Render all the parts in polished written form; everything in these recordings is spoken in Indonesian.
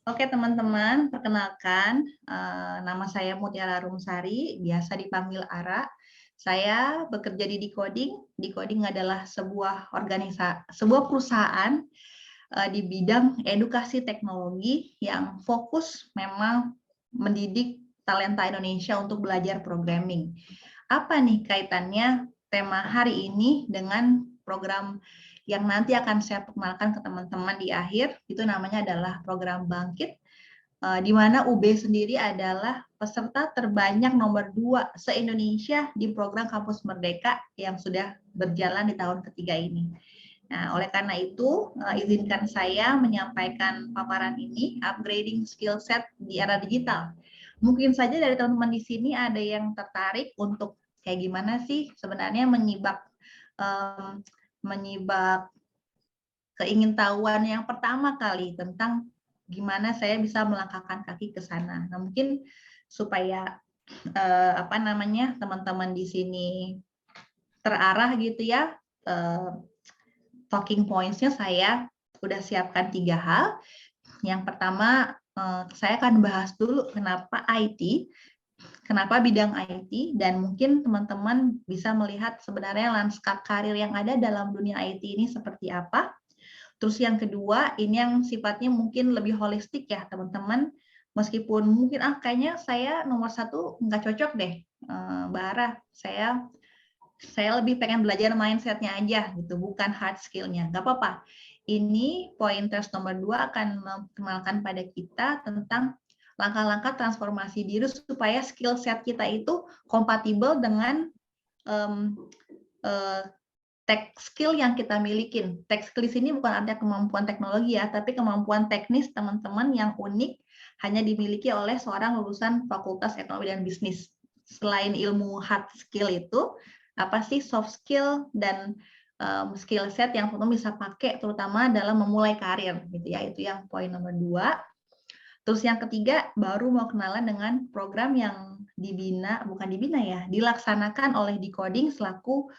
Oke teman-teman, perkenalkan nama saya Mutiara Rumsari, biasa dipanggil Ara. Saya bekerja di Decoding. Decoding adalah sebuah perusahaan di bidang edukasi teknologi yang fokus memang mendidik talenta Indonesia untuk belajar programming. Apa nih kaitannya tema hari ini dengan program yang nanti akan saya perkenalkan ke teman-teman di akhir? Itu namanya adalah program Bangkit, di mana UB sendiri adalah peserta terbanyak nomor 2 se-Indonesia di program Kampus Merdeka yang sudah berjalan di tahun ketiga ini. Nah, oleh karena itu, izinkan saya menyampaikan paparan ini, upgrading skill set di era digital. Mungkin saja dari teman-teman di sini ada yang tertarik untuk kayak gimana sih sebenarnya menyibak keingintahuan yang pertama kali tentang gimana saya bisa melangkahkan kaki ke sana. Nah, mungkin supaya teman-teman di sini terarah gitu ya, talking points-nya saya udah siapkan 3 hal. Yang pertama, saya akan bahas dulu kenapa IT, kenapa bidang IT, dan mungkin teman-teman bisa melihat sebenarnya lanskap karir yang ada dalam dunia IT ini seperti apa. Terus yang kedua, ini yang sifatnya mungkin lebih holistik ya teman-teman. Meskipun mungkin kayaknya saya nomor 1 nggak cocok deh, Mbak Ara. Saya lebih pengen belajar mindset-nya aja gitu, bukan hard skill-nya. Nggak apa-apa. Ini pointers nomor 2 akan memperkenalkan pada kita tentang langkah-langkah transformasi diri supaya skill set kita itu kompatibel dengan tech skill yang kita milikin. Tech skill di sini bukan artinya kemampuan teknologi ya, tapi kemampuan teknis teman-teman yang unik hanya dimiliki oleh seorang lulusan Fakultas Ekonomi dan Bisnis. Selain ilmu hard skill itu, apa sih soft skill dan skill set yang teman-teman bisa pakai terutama dalam memulai karir gitu ya. Itu yang poin nomor 2. Terus yang ketiga, baru mau kenalan dengan program yang dilaksanakan oleh Decoding selaku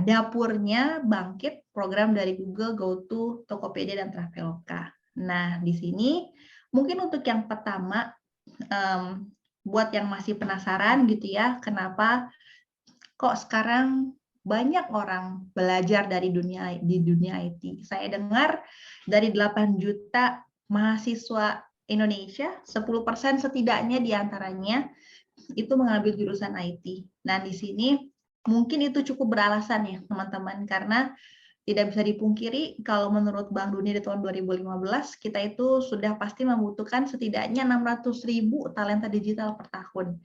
dapurnya Bangkit, program dari Google, GoTo, Tokopedia, dan Traveloka. Nah, di sini mungkin untuk yang pertama, buat yang masih penasaran gitu ya, kenapa kok sekarang banyak orang belajar di dunia IT. Saya dengar dari 8 juta mahasiswa Indonesia, 10% setidaknya diantaranya itu mengambil jurusan IT. Nah, di sini mungkin itu cukup beralasan ya, teman-teman, karena tidak bisa dipungkiri kalau menurut Bank Dunia di tahun 2015, kita itu sudah pasti membutuhkan setidaknya 600.000 talenta digital per tahun.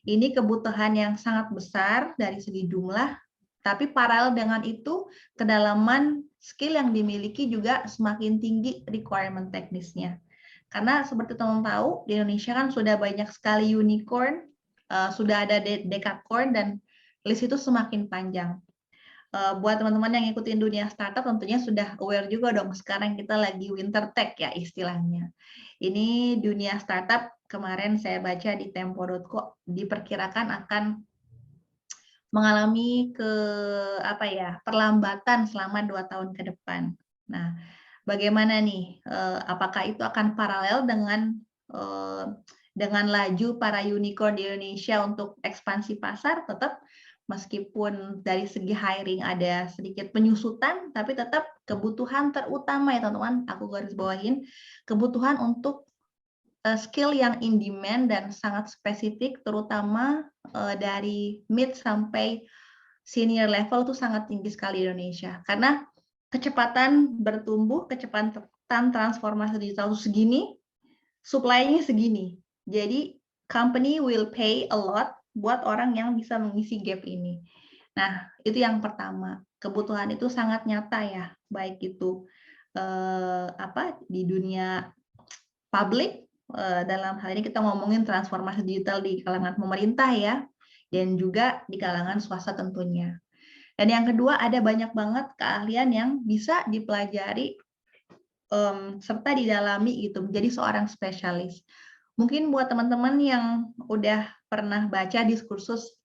Ini kebutuhan yang sangat besar dari segi jumlah, tapi paralel dengan itu, kedalaman skill yang dimiliki juga semakin tinggi requirement teknisnya. Karena seperti teman-teman tahu, di Indonesia kan sudah banyak sekali unicorn, sudah ada decacorn, dan list itu semakin panjang. Buat teman-teman yang ngikutin dunia startup tentunya sudah aware juga dong, sekarang kita lagi winter tech ya istilahnya. Ini dunia startup, kemarin saya baca di tempo.co diperkirakan akan mengalami perlambatan selama 2 tahun ke depan. Nah, bagaimana nih? Apakah itu akan paralel dengan laju para unicorn di Indonesia untuk ekspansi pasar? Tetap meskipun dari segi hiring ada sedikit penyusutan, tapi tetap kebutuhan terutama ya teman-teman, aku garis bawahin, kebutuhan untuk skill yang in demand dan sangat spesifik, terutama dari mid sampai senior level itu sangat tinggi sekali di Indonesia. Karena kecepatan bertumbuh, kecepatan transformasi digital itu segini, supply-nya segini. Jadi company will pay a lot buat orang yang bisa mengisi gap ini. Nah, itu yang pertama. Kebutuhan itu sangat nyata ya, baik itu di dunia publik, dalam hal ini kita ngomongin transformasi digital di kalangan pemerintah ya, dan juga di kalangan swasta tentunya. Dan yang kedua, ada banyak banget keahlian yang bisa dipelajari serta didalami gitu, menjadi seorang spesialis. Mungkin buat teman-teman yang udah pernah baca diskursus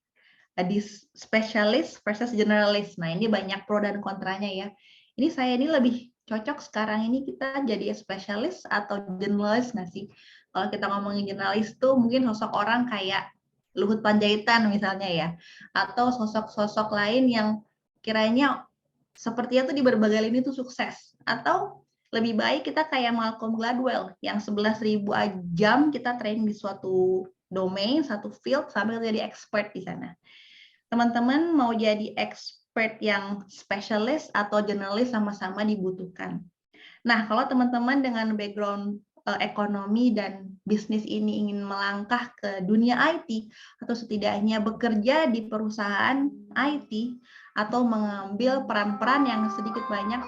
di spesialis versus generalis. Nah, ini banyak pro dan kontranya ya. Ini saya lebih cocok sekarang ini kita jadi spesialis atau generalis nggak sih? Kalau kita ngomongin generalis tuh mungkin sosok orang kayak Luhut Panjaitan misalnya ya, atau sosok-sosok lain yang kiranya sepertinya tuh di berbagai lini tuh sukses. Atau lebih baik kita kayak Malcolm Gladwell yang 11.000 jam kita training di suatu domain, satu field sambil jadi expert di sana. Teman-teman mau jadi expert yang spesialis atau generalis sama-sama dibutuhkan. Nah, kalau teman-teman dengan background ekonomi dan bisnis ini ingin melangkah ke dunia IT atau setidaknya bekerja di perusahaan IT atau mengambil peran-peran yang sedikit banyak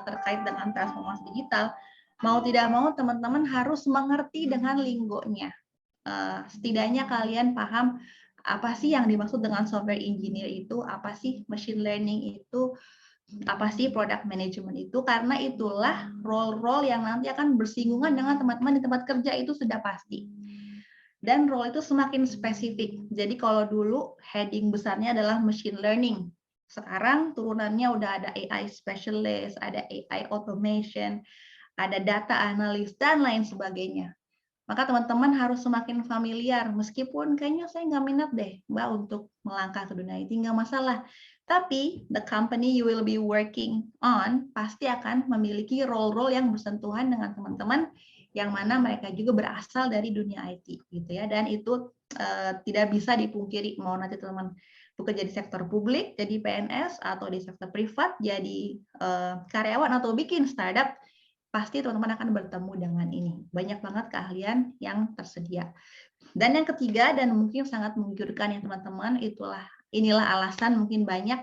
terkait dengan transformasi digital, mau tidak mau teman-teman harus mengerti dengan linggonya. Setidaknya kalian paham apa sih yang dimaksud dengan software engineer itu, apa sih machine learning itu, apa sih product management itu, karena itulah role-role yang nanti akan bersinggungan dengan teman-teman di tempat kerja itu sudah pasti. Dan role itu semakin spesifik. Jadi kalau dulu heading besarnya adalah machine learning, sekarang turunannya udah ada AI specialist, ada AI automation, ada data analyst, dan lain sebagainya. Maka teman-teman harus semakin familiar, meskipun kayaknya saya nggak minat deh, Mbak, untuk melangkah ke dunia IT, nggak masalah. Tapi the company you will be working on pasti akan memiliki role-role yang bersentuhan dengan teman-teman yang mana mereka juga berasal dari dunia IT, gitu ya. Dan itu tidak bisa dipungkiri, mau nanti teman-teman bekerja di sektor publik, jadi PNS, atau di sektor privat, jadi karyawan atau bikin startup, pasti teman-teman akan bertemu dengan ini. Banyak banget keahlian yang tersedia. Dan yang ketiga, dan mungkin sangat menggiurkan ya teman-teman, inilah alasan mungkin banyak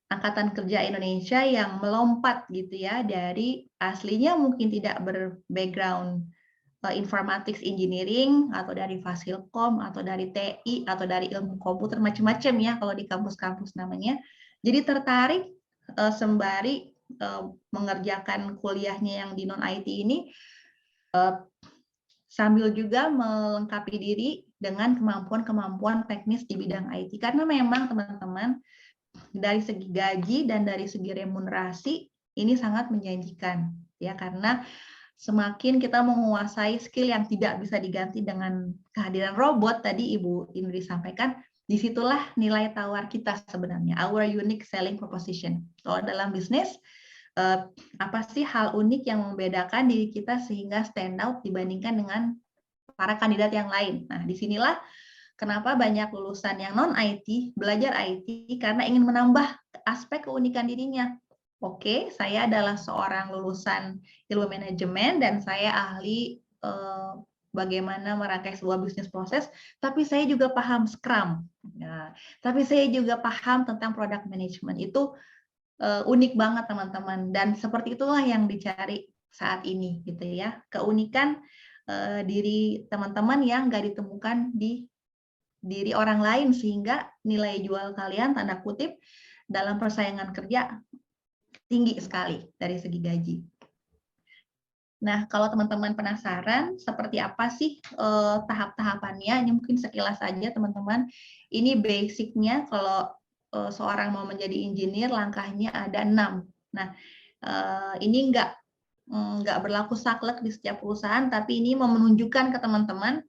angkatan kerja Indonesia yang melompat gitu ya, dari aslinya mungkin tidak berbackground informatics engineering, atau dari Fasilkom, atau dari TI, atau dari ilmu komputer, macam-macam ya kalau di kampus-kampus namanya. Jadi tertarik sembari mengerjakan kuliahnya yang di non IT ini, sambil juga melengkapi diri dengan kemampuan-kemampuan teknis di bidang IT. Karena memang teman-teman, dari segi gaji dan dari segi remunerasi ini sangat menjanjikan ya, karena semakin kita menguasai skill yang tidak bisa diganti dengan kehadiran robot, tadi Ibu Indri sampaikan, disitulah nilai tawar kita sebenarnya, our unique selling proposition. Kalau dalam bisnis, apa sih hal unik yang membedakan diri kita sehingga stand out dibandingkan dengan para kandidat yang lain. Nah, disinilah kenapa banyak lulusan yang non-IT belajar IT karena ingin menambah aspek keunikan dirinya. Oke, saya adalah seorang lulusan ilmu manajemen dan saya ahli bagaimana merangkai sebuah bisnis proses, tapi saya juga paham Scrum. Nah, tapi saya juga paham tentang product management. Itu unik banget teman-teman, dan seperti itulah yang dicari saat ini gitu ya, keunikan diri teman-teman yang nggak ditemukan di diri orang lain, sehingga nilai jual kalian tanda kutip dalam persaingan kerja tinggi sekali dari segi gaji. Nah, kalau teman-teman penasaran seperti apa sih tahap-tahapannya, ini mungkin sekilas saja teman-teman. Ini basicnya kalau seorang mau menjadi engineer, langkahnya ada 6. Nah, ini nggak berlaku saklek di setiap perusahaan, tapi ini mau menunjukkan ke teman-teman,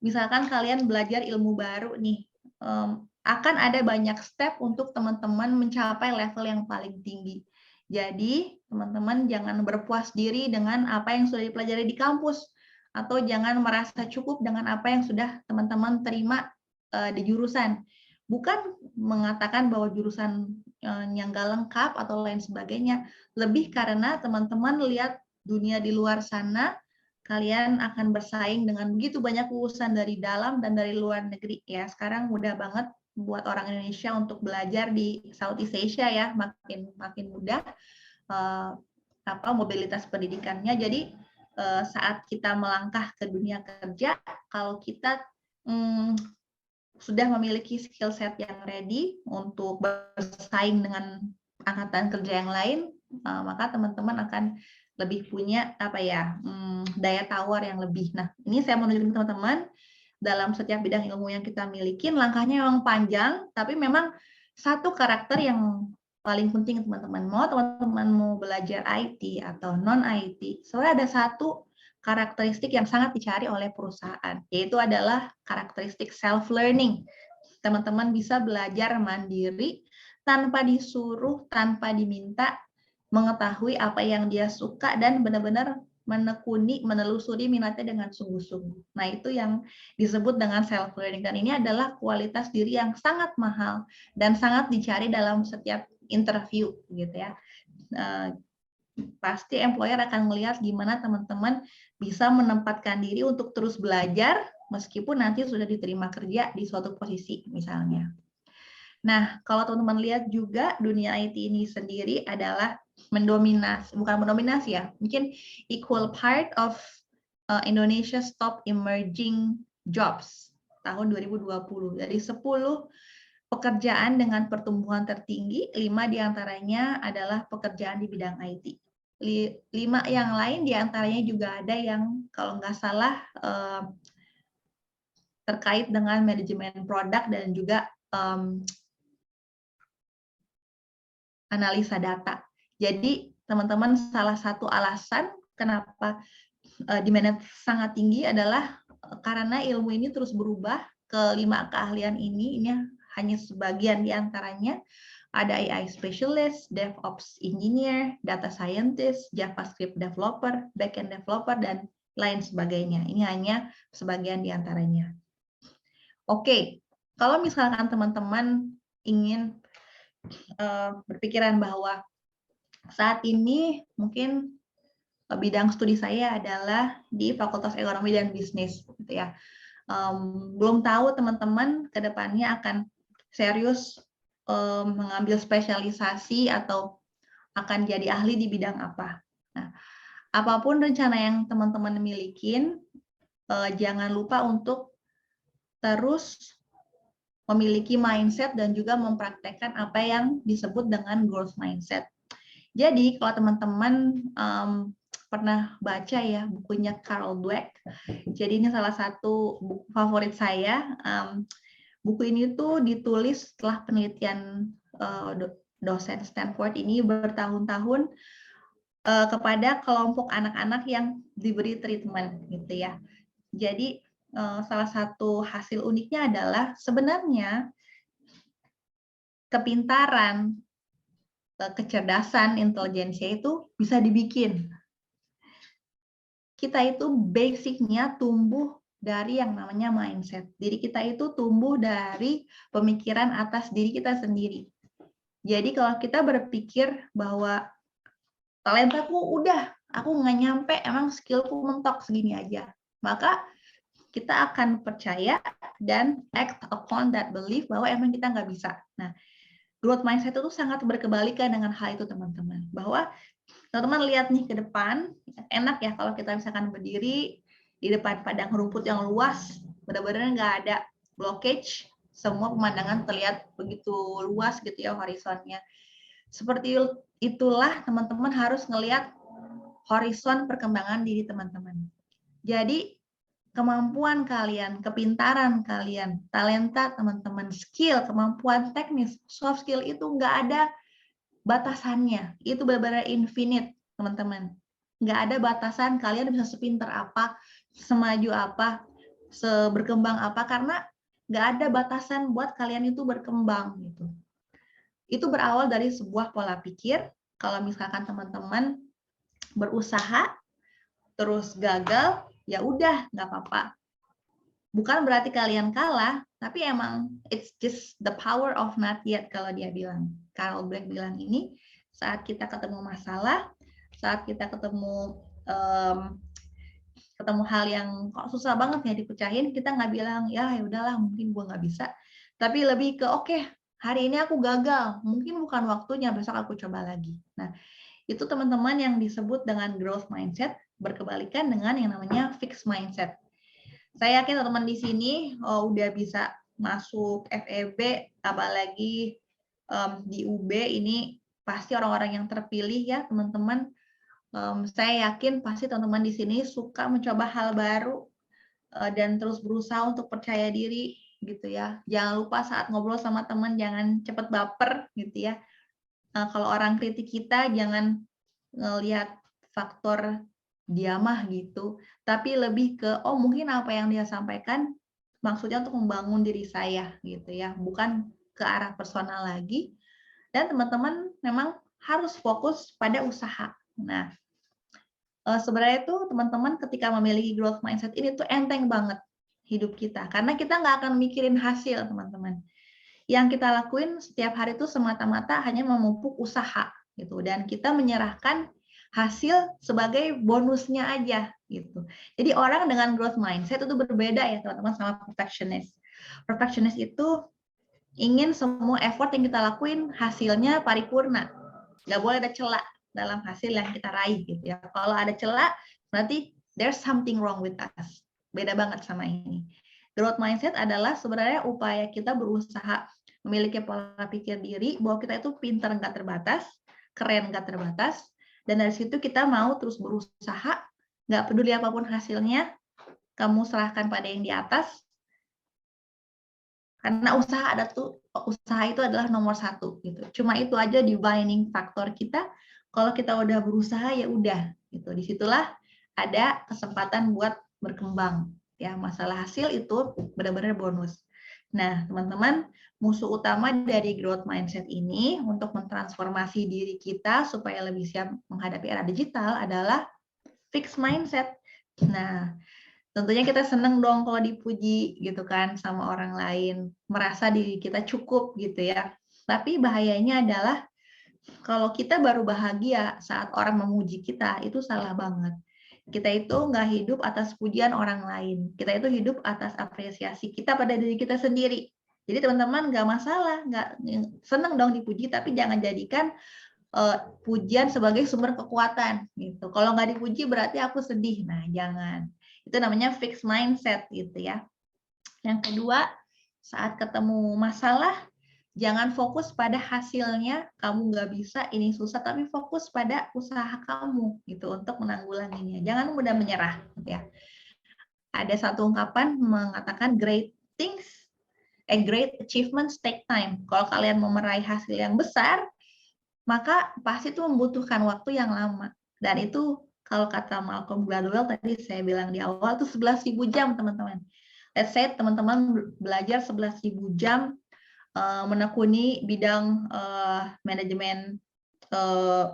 misalkan kalian belajar ilmu baru nih, akan ada banyak step untuk teman-teman mencapai level yang paling tinggi. Jadi, teman-teman jangan berpuas diri dengan apa yang sudah dipelajari di kampus, atau jangan merasa cukup dengan apa yang sudah teman-teman terima di jurusan. Bukan mengatakan bahwa jurusan yang nggak lengkap atau lain sebagainya, lebih karena teman-teman lihat dunia di luar sana, kalian akan bersaing dengan begitu banyak lulusan dari dalam dan dari luar negeri ya. Sekarang mudah banget buat orang Indonesia untuk belajar di Southeast Asia ya, makin mudah mobilitas pendidikannya. Jadi saat kita melangkah ke dunia kerja, kalau kita sudah memiliki skill set yang ready untuk bersaing dengan angkatan kerja yang lain, maka teman-teman akan lebih punya daya tawar yang lebih. Nah, ini saya mau nunjukin teman-teman, dalam setiap bidang ilmu yang kita miliki, langkahnya memang panjang, tapi memang satu karakter yang paling penting teman-teman, teman-teman mau belajar IT atau non-IT, sebenarnya ada satu karakteristik yang sangat dicari oleh perusahaan, yaitu adalah karakteristik self-learning. Teman-teman bisa belajar mandiri, tanpa disuruh, tanpa diminta, mengetahui apa yang dia suka, dan benar-benar menekuni, menelusuri minatnya dengan sungguh-sungguh. Nah, itu yang disebut dengan self-learning, dan ini adalah kualitas diri yang sangat mahal dan sangat dicari dalam setiap interview gitu ya. Pasti employer akan melihat gimana teman-teman bisa menempatkan diri untuk terus belajar meskipun nanti sudah diterima kerja di suatu posisi misalnya. Nah, kalau teman-teman lihat juga dunia IT ini sendiri adalah bukan mendominasi ya, mungkin equal part of Indonesia's top emerging jobs tahun 2020. Dari 10 pekerjaan dengan pertumbuhan tertinggi, 5 diantaranya adalah pekerjaan di bidang IT. 5 yang lain diantaranya juga ada yang kalau nggak salah terkait dengan manajemen produk dan juga analisa data. Jadi teman-teman, salah satu alasan kenapa demand sangat tinggi adalah karena ilmu ini terus berubah ke 5 keahlian ini hanya sebagian diantaranya. Ada AI specialist, DevOps engineer, data scientist, JavaScript developer, backend developer, dan lain sebagainya. Ini hanya sebagian diantaranya. Oke, kalau misalkan teman-teman ingin berpikiran bahwa saat ini mungkin bidang studi saya adalah di Fakultas Ekonomi dan Bisnis, gitu ya. Belum tahu teman-teman ke depannya akan serius mengambil spesialisasi atau akan jadi ahli di bidang apa. Nah, apapun rencana yang teman-teman milikin, jangan lupa untuk terus memiliki mindset dan juga mempraktekkan apa yang disebut dengan growth mindset. Jadi kalau teman-teman pernah baca ya bukunya Carol Dweck, jadi ini salah satu buku favorit saya. Buku ini tuh ditulis setelah penelitian dosen Stanford ini bertahun-tahun kepada kelompok anak-anak yang diberi treatment gitu ya. Jadi salah satu hasil uniknya adalah sebenarnya kepintaran, kecerdasan, intelijensia itu bisa dibikin. Kita itu basicnya tumbuh dari yang namanya mindset. Diri kita itu tumbuh dari pemikiran atas diri kita sendiri. Jadi kalau kita berpikir bahwa talentaku udah, aku nggak nyampe, emang skillku mentok segini aja, maka kita akan percaya dan act upon that belief bahwa emang kita nggak bisa. Nah, growth mindset itu sangat berkebalikan dengan hal itu teman-teman. Bahwa teman-teman lihat nih ke depan, enak ya kalau kita misalkan berdiri di depan padang rumput yang luas, benar-benar nggak ada blockage, semua pemandangan terlihat begitu luas gitu ya horizonnya. Seperti itulah teman-teman harus ngelihat horizon perkembangan diri teman-teman. Jadi kemampuan kalian, kepintaran kalian, talenta teman-teman, skill, kemampuan teknis, soft skill itu nggak ada batasannya. Itu benar-benar infinite, teman-teman. Nggak ada batasan kalian bisa sepintar apa, semaju apa, seberkembang apa, karena nggak ada batasan buat kalian itu berkembang gitu. Itu berawal dari sebuah pola pikir. Kalau misalkan teman-teman berusaha terus gagal, ya udah nggak apa-apa. Bukan berarti kalian kalah, tapi emang it's just the power of not yet kalau dia bilang. Carol Dweck bilang ini, saat kita ketemu masalah, saat kita ketemu hal yang kok susah banget ya dipecahin, kita nggak bilang ya udahlah mungkin gue nggak bisa, tapi lebih ke oke, hari ini aku gagal, mungkin bukan waktunya, besok aku coba lagi. Nah, itu teman-teman yang disebut dengan growth mindset, berkebalikan dengan yang namanya fixed mindset. Saya yakin teman-teman di sini udah bisa masuk FEB, apalagi di UB ini pasti orang-orang yang terpilih ya teman-teman. Saya yakin pasti teman-teman di sini suka mencoba hal baru dan terus berusaha untuk percaya diri gitu ya. Jangan lupa saat ngobrol sama teman jangan cepat baper gitu ya. kalau orang kritik kita jangan ngelihat faktor dia mah gitu, tapi lebih ke, oh mungkin apa yang dia sampaikan maksudnya untuk membangun diri saya gitu ya, bukan ke arah personal lagi. Dan teman-teman memang harus fokus pada usaha. Nah, sebenarnya itu teman-teman ketika memiliki growth mindset ini tuh enteng banget hidup kita, karena kita nggak akan mikirin hasil, teman-teman. Yang kita lakuin setiap hari itu semata-mata hanya memupuk usaha gitu, dan kita menyerahkan hasil sebagai bonusnya aja gitu. Jadi orang dengan growth mindset itu berbeda ya teman-teman sama perfectionist. Perfectionist itu ingin semua effort yang kita lakuin hasilnya paripurna, nggak boleh ada celah dalam hasil yang kita raih gitu ya. Kalau ada celah berarti there's something wrong with us. Beda banget sama ini. Growth mindset adalah sebenarnya upaya kita berusaha memiliki pola pikir diri bahwa kita itu pintar nggak terbatas, keren nggak terbatas, dan dari situ kita mau terus berusaha, nggak peduli apapun hasilnya, kamu serahkan pada yang di atas, karena usaha itu adalah nomor satu gitu. Cuma itu aja defining faktor kita. Kalau kita udah berusaha ya udah gitu. Disitulah ada kesempatan buat berkembang. Ya, masalah hasil itu benar-benar bonus. Nah, teman-teman, musuh utama dari growth mindset ini untuk mentransformasi diri kita supaya lebih siap menghadapi era digital adalah fixed mindset. Nah, tentunya kita seneng dong kalau dipuji gitu kan sama orang lain, merasa diri kita cukup gitu ya. Tapi bahayanya adalah kalau kita baru bahagia saat orang memuji kita, itu salah banget. Kita itu nggak hidup atas pujian orang lain. Kita itu hidup atas apresiasi kita pada diri kita sendiri. Jadi teman-teman nggak masalah, nggak seneng dong dipuji, tapi jangan jadikan pujian sebagai sumber kekuatan gitu. Kalau nggak dipuji berarti aku sedih. Nah, jangan. Itu namanya fixed mindset gitu ya. Yang kedua, saat ketemu masalah, jangan fokus pada hasilnya, kamu nggak bisa, ini susah, tapi fokus pada usaha kamu gitu untuk menanggulanginya. Jangan mudah menyerah gitu ya. Ada satu ungkapan mengatakan great achievements take time. Kalau kalian mau meraih hasil yang besar, maka pasti itu membutuhkan waktu yang lama. Dan itu kalau kata Malcolm Gladwell tadi saya bilang di awal itu 11.000 jam, teman-teman. Let's say teman-teman belajar 11.000 jam menekuni bidang manajemen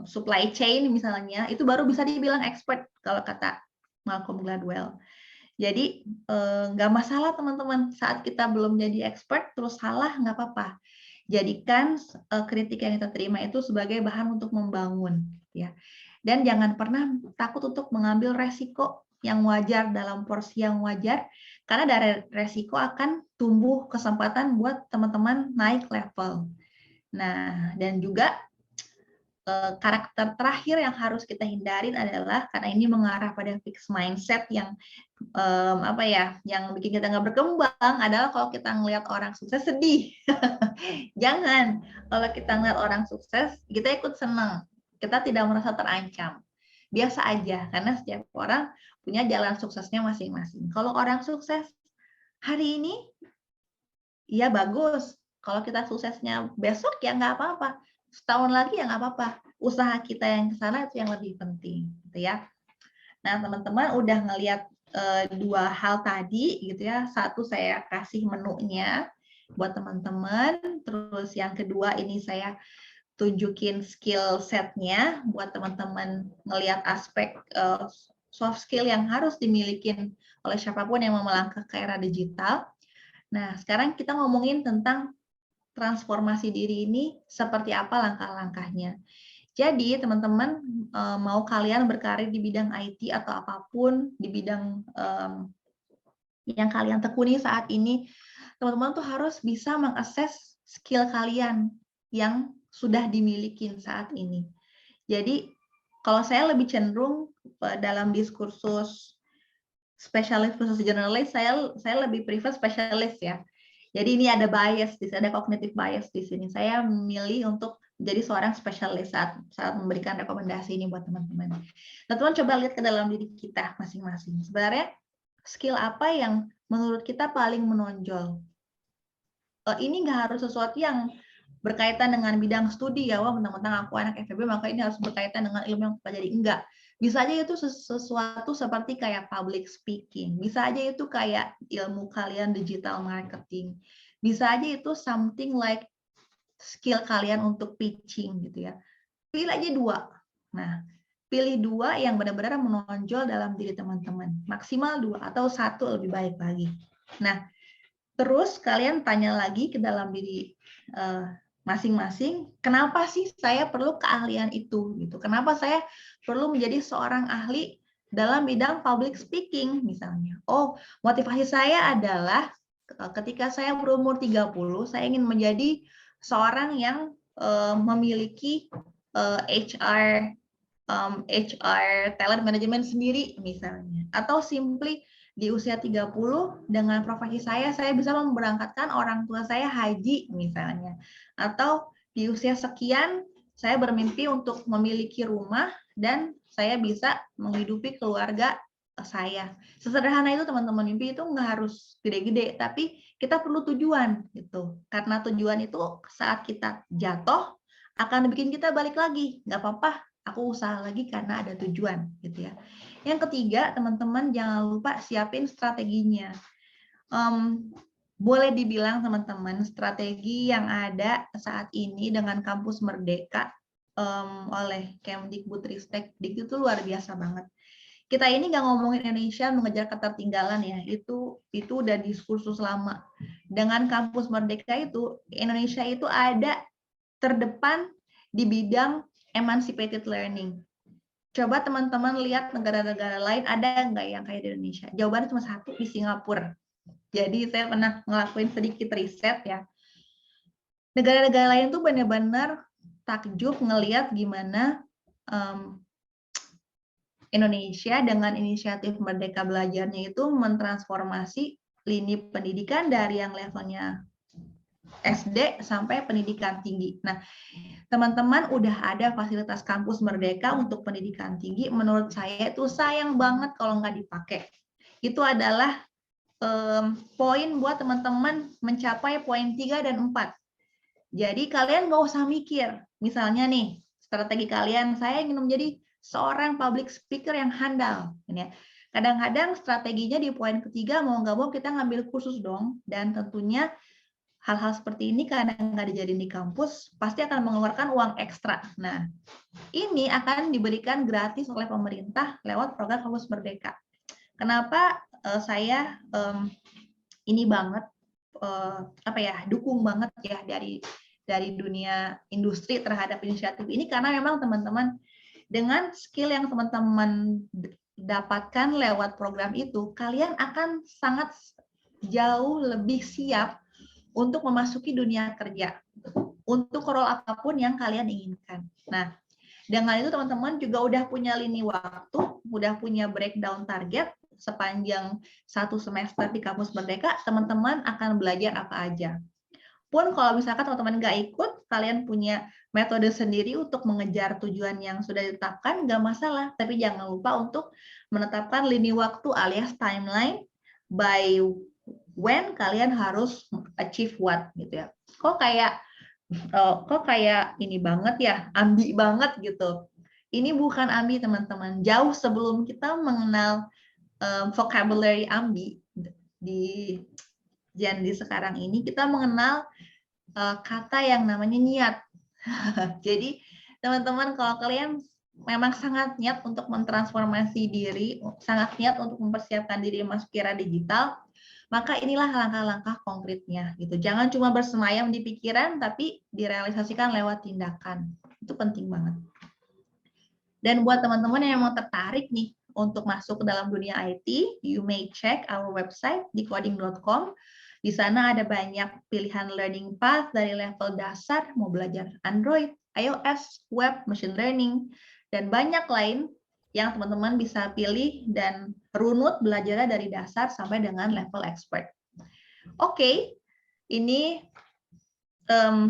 supply chain misalnya, itu baru bisa dibilang expert kalau kata Malcolm Gladwell. Jadi nggak masalah teman-teman saat kita belum jadi expert terus salah, nggak apa-apa. Jadikan kritik yang kita terima itu sebagai bahan untuk membangun, ya. Dan jangan pernah takut untuk mengambil resiko yang wajar dalam porsi yang wajar, karena dari resiko akan tumbuh kesempatan buat teman-teman naik level. Nah, dan juga karakter terakhir yang harus kita hindarin adalah, karena ini mengarah pada fixed mindset yang yang bikin kita nggak berkembang, adalah kalau kita ngelihat orang sukses sedih. Jangan. Kalau kita ngelihat orang sukses, kita ikut senang. Kita tidak merasa terancam. Biasa aja, karena setiap orang punya jalan suksesnya masing-masing. Kalau orang sukses hari ini, ya bagus. Kalau kita suksesnya besok, ya nggak apa-apa. Setahun lagi ya nggak apa-apa. Usaha kita yang ke sana itu yang lebih penting, gitu ya. Nah, teman-teman udah ngelihat dua hal tadi, gitu ya. Satu saya kasih menunya buat teman-teman. Terus yang kedua ini saya tunjukin skill setnya buat teman-teman ngelihat aspek soft skill yang harus dimiliki oleh siapapun yang mau melangkah ke era digital. Nah, sekarang kita ngomongin tentang transformasi diri ini seperti apa langkah-langkahnya. Jadi, teman-teman mau kalian berkarir di bidang IT atau apapun, di bidang yang kalian tekuni saat ini, teman-teman tuh harus bisa mengakses skill kalian yang sudah dimiliki saat ini. Jadi, kalau saya lebih cenderung dalam diskursus spesialis versus generalis, saya lebih prefer spesialis ya. Jadi ini ada bias, ada cognitive bias di sini. Saya memilih untuk menjadi seorang spesialis saat memberikan rekomendasi ini buat teman-teman. Teman-teman coba lihat ke dalam diri kita masing-masing. Sebenarnya skill apa yang menurut kita paling menonjol? Ini nggak harus sesuatu yang berkaitan dengan bidang studi ya, wah mentang-mentang aku anak FEB maka ini harus berkaitan dengan ilmu yang pelajari. Enggak. Bisa aja itu sesuatu seperti kayak public speaking, bisa aja itu kayak ilmu kalian digital marketing, bisa aja itu something like skill kalian untuk pitching gitu ya. Pilih aja 2. Nah, pilih 2 yang benar-benar menonjol dalam diri teman-teman. Maksimal 2 atau 1 lebih baik lagi. Nah, terus kalian tanya lagi ke dalam diri masing-masing, kenapa sih saya perlu keahlian itu gitu. Kenapa saya perlu menjadi seorang ahli dalam bidang public speaking misalnya. Oh, motivasi saya adalah ketika saya berumur 30, saya ingin menjadi seorang yang memiliki HR talent management sendiri misalnya, atau simply di usia 30 dengan profesi saya bisa memberangkatkan orang tua saya haji misalnya, atau di usia sekian saya bermimpi untuk memiliki rumah dan saya bisa menghidupi keluarga saya. Sesederhana itu teman-teman, mimpi itu nggak harus gede-gede, tapi kita perlu tujuan gitu. Karena tujuan itu saat kita jatuh akan bikin kita balik lagi. Nggak apa-apa, aku usaha lagi karena ada tujuan gitu ya. Yang ketiga, teman-teman jangan lupa siapin strateginya. Boleh dibilang teman-teman, strategi yang ada saat ini dengan Kampus Merdeka oleh Kemdikbudristek itu luar biasa banget. Kita ini nggak ngomongin Indonesia mengejar ketertinggalan ya, itu udah diskursus lama. Dengan Kampus Merdeka itu, Indonesia itu ada terdepan di bidang emancipated learning. Coba teman-teman lihat negara-negara lain ada nggak yang kayak di Indonesia? Jawabannya cuma 1, di Singapura. Jadi saya pernah ngelakuin sedikit riset ya. Negara-negara lain tuh benar-benar takjub ngelihat gimana Indonesia dengan inisiatif Merdeka Belajarnya itu mentransformasi lini pendidikan dari yang levelnya SD sampai pendidikan tinggi. Nah, teman-teman udah ada fasilitas kampus Merdeka untuk pendidikan tinggi. Menurut saya itu sayang banget kalau nggak dipakai. Itu adalah poin buat teman-teman mencapai poin 3 dan 4. Jadi kalian nggak usah mikir. Misalnya nih, strategi kalian, saya ingin menjadi seorang public speaker yang handal. Ini ya. Kadang-kadang strateginya di poin ketiga mau nggak mau kita ngambil kursus dong. Dan tentunya hal-hal seperti ini karena nggak dijadiin di kampus, pasti akan mengeluarkan uang ekstra. Nah, ini akan diberikan gratis oleh pemerintah lewat program Kampus Merdeka. Kenapa saya ini banget dukung banget ya dari dunia industri terhadap inisiatif ini, karena memang teman-teman dengan skill yang teman-teman dapatkan lewat program itu, kalian akan sangat jauh lebih siap untuk memasuki dunia kerja, untuk role apapun yang kalian inginkan. Nah, dengan itu teman-teman juga udah punya lini waktu, udah punya breakdown target sepanjang 1 semester di Kampus Merdeka, teman-teman akan belajar apa aja. Pun kalau misalkan teman-teman nggak ikut, kalian punya metode sendiri untuk mengejar tujuan yang sudah ditetapkan, nggak masalah. Tapi jangan lupa untuk menetapkan lini waktu alias timeline by when kalian harus achieve what gitu ya. Kok kayak ini banget ya, ambi banget gitu. Ini bukan ambi teman-teman. Jauh sebelum kita mengenal vocabulary ambi di Gen Z sekarang ini, kita mengenal kata yang namanya niat. Jadi teman-teman kalau kalian memang sangat niat untuk mentransformasi diri, sangat niat untuk mempersiapkan diri masuk era digital, maka inilah langkah-langkah konkretnya gitu. Jangan cuma bersemayam di pikiran, tapi direalisasikan lewat tindakan. Itu penting banget. Dan buat teman-teman yang mau tertarik nih untuk masuk ke dalam dunia IT, you may check our website di coding.com. Di sana ada banyak pilihan learning path dari level dasar, mau belajar Android, iOS, web, machine learning, dan banyak lain yang teman-teman bisa pilih dan runut belajarnya dari dasar sampai dengan level expert. Oke, ini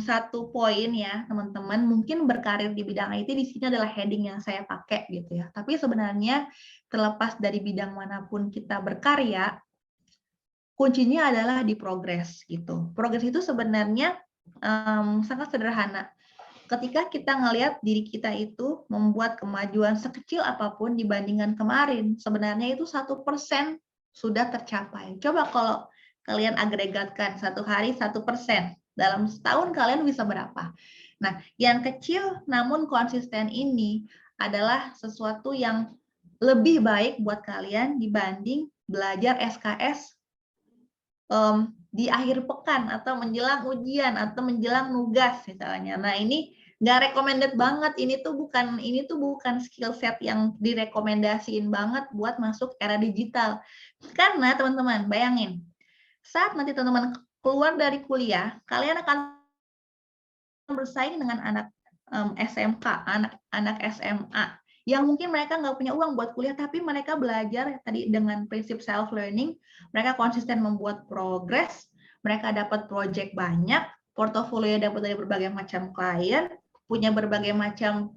satu poin ya teman-teman, mungkin berkarir di bidang IT di sini adalah heading yang saya pakai gitu ya. Tapi sebenarnya terlepas dari bidang manapun kita berkarya, kuncinya adalah di progres gitu. Progres itu sebenarnya sangat sederhana. Ketika kita ngelihat diri kita itu membuat kemajuan sekecil apapun dibandingkan kemarin, sebenarnya itu 1% sudah tercapai. Coba kalau kalian agregatkan satu hari 1%, dalam setahun kalian bisa berapa? Nah, yang kecil namun konsisten ini adalah sesuatu yang lebih baik buat kalian dibanding belajar SKS di akhir pekan atau menjelang ujian atau menjelang nugas misalnya. Nah, ini nggak recommended banget. Ini tuh bukan skill set yang direkomendasiin banget buat masuk era digital. Karena teman-teman bayangin, saat nanti teman-teman keluar dari kuliah, kalian akan bersaing dengan anak SMK, anak SMA yang mungkin mereka nggak punya uang buat kuliah, tapi mereka belajar tadi dengan prinsip self learning, mereka konsisten membuat progres, mereka dapat project banyak, portofolio dapat dari berbagai macam klien, punya berbagai macam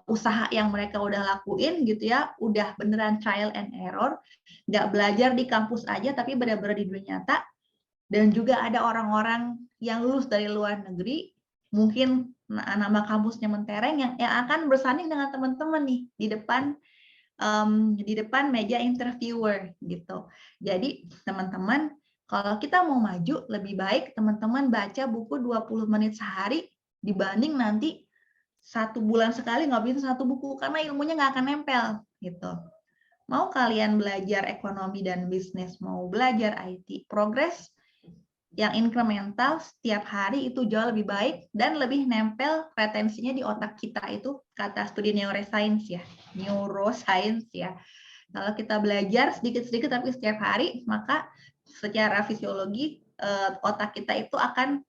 usaha yang mereka udah lakuin gitu ya, udah beneran trial and error, nggak belajar di kampus aja, tapi benar-benar di dunia nyata. Dan juga ada orang-orang yang lulus dari luar negeri, mungkin nama kampusnya mentereng, yang akan bersanding dengan teman-teman nih di depan meja interviewer gitu. Jadi teman-teman, kalau kita mau maju, lebih baik teman-teman baca buku 20 menit sehari dibanding nanti 1 bulan sekali ngabisin 1 buku, karena ilmunya nggak akan nempel gitu. Mau kalian belajar ekonomi dan bisnis, mau belajar IT, progres yang incremental setiap hari itu jauh lebih baik dan lebih nempel retensinya di otak kita, itu kata studi neuroscience ya. Kalau kita belajar sedikit-sedikit tapi setiap hari, maka secara fisiologi otak kita itu akan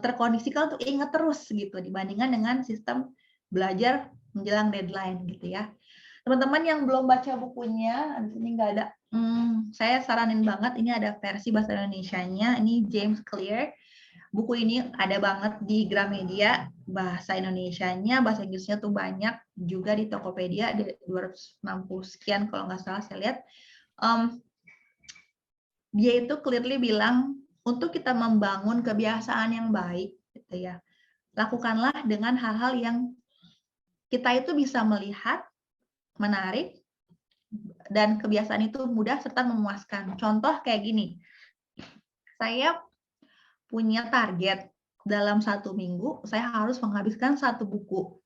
terkondisikan untuk ingat terus gitu dibandingkan dengan sistem belajar menjelang deadline gitu ya. Teman-teman yang belum baca bukunya, di sini nggak ada. Saya saranin banget, ini ada versi bahasa Indonesianya, ini James Clear. Buku ini ada banget di Gramedia, bahasa Indonesianya, bahasa Inggrisnya tuh banyak, juga di Tokopedia, ada 260 sekian kalau nggak salah saya lihat. Dia itu clearly bilang, untuk kita membangun kebiasaan yang baik, gitu ya, lakukanlah dengan hal-hal yang kita itu bisa melihat, menarik, dan kebiasaan itu mudah serta memuaskan. Contoh kayak gini, saya punya target dalam 1 minggu saya harus menghabiskan 1 buku.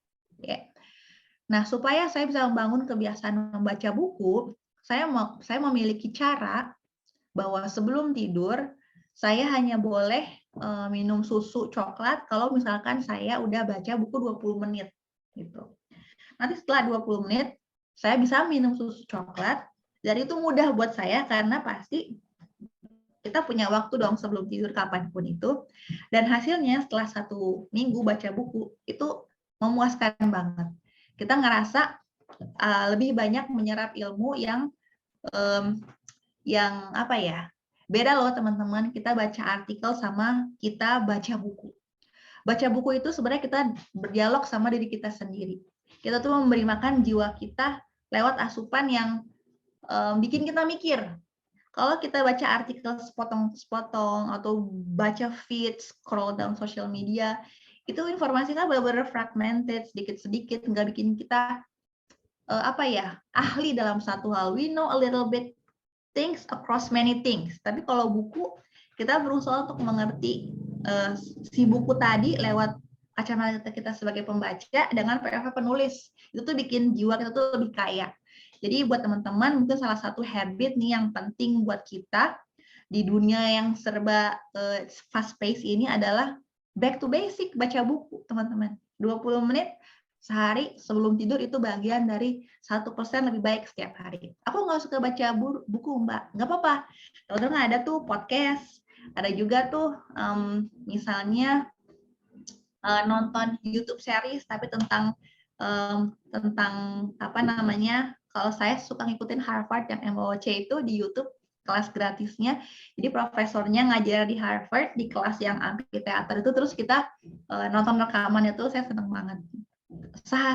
Nah, supaya saya bisa membangun kebiasaan membaca buku, saya memiliki cara bahwa sebelum tidur saya hanya boleh minum susu coklat kalau misalkan saya udah baca buku 20 menit gitu. Nanti setelah 20 menit saya bisa minum susu coklat, dan itu mudah buat saya karena pasti kita punya waktu dong sebelum tidur kapanpun itu. Dan hasilnya setelah 1 minggu baca buku itu memuaskan banget. Kita ngerasa lebih banyak menyerap ilmu yang apa ya, beda loh teman-teman, kita baca artikel sama kita baca buku. Baca buku itu sebenarnya kita berdialog sama diri kita sendiri. Kita tuh memberi makan jiwa kita lewat asupan yang bikin kita mikir. Kalau kita baca artikel sepotong-sepotong atau baca feed, scroll down social media, itu informasinya benar-benar fragmented, sedikit-sedikit, nggak bikin kita ahli dalam satu hal. We know a little bit things across many things. Tapi kalau buku, kita berusaha untuk mengerti si buku tadi lewat kacamata kita sebagai pembaca dengan POV penulis. Itu tuh bikin jiwa kita tuh lebih kaya. Jadi buat teman-teman, mungkin salah satu habit nih yang penting buat kita di dunia yang serba fast pace ini adalah back to basic, baca buku, teman-teman. 20 menit sehari sebelum tidur itu bagian dari 1% lebih baik setiap hari. Aku nggak suka baca buku, Mbak. Nggak apa-apa. Teman-teman ada tuh podcast, ada juga tuh misalnya nonton YouTube series tapi tentang apa namanya, kalau saya suka ngikutin Harvard yang MOOC itu di YouTube, kelas gratisnya. Jadi profesornya ngajar di Harvard di kelas yang amphitheater itu, terus kita nonton rekamannya tuh, saya seneng banget.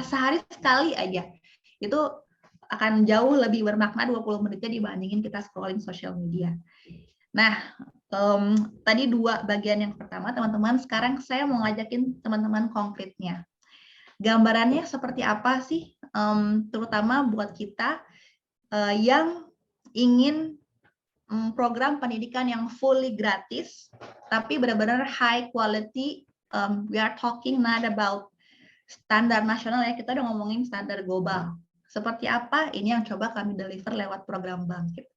Sehari sekali aja. Itu akan jauh lebih bermakna 20 menitnya dibandingin kita scrolling social media. Nah, tadi dua bagian yang pertama, teman-teman. Sekarang saya mau ngajakin teman-teman konkretnya. Gambarannya seperti apa sih, terutama buat kita yang ingin program pendidikan yang fully gratis, tapi benar-benar high quality. We are talking not about standar nasional ya, kita udah ngomongin standar global. Seperti apa? Ini yang coba kami deliver lewat program Bangkit.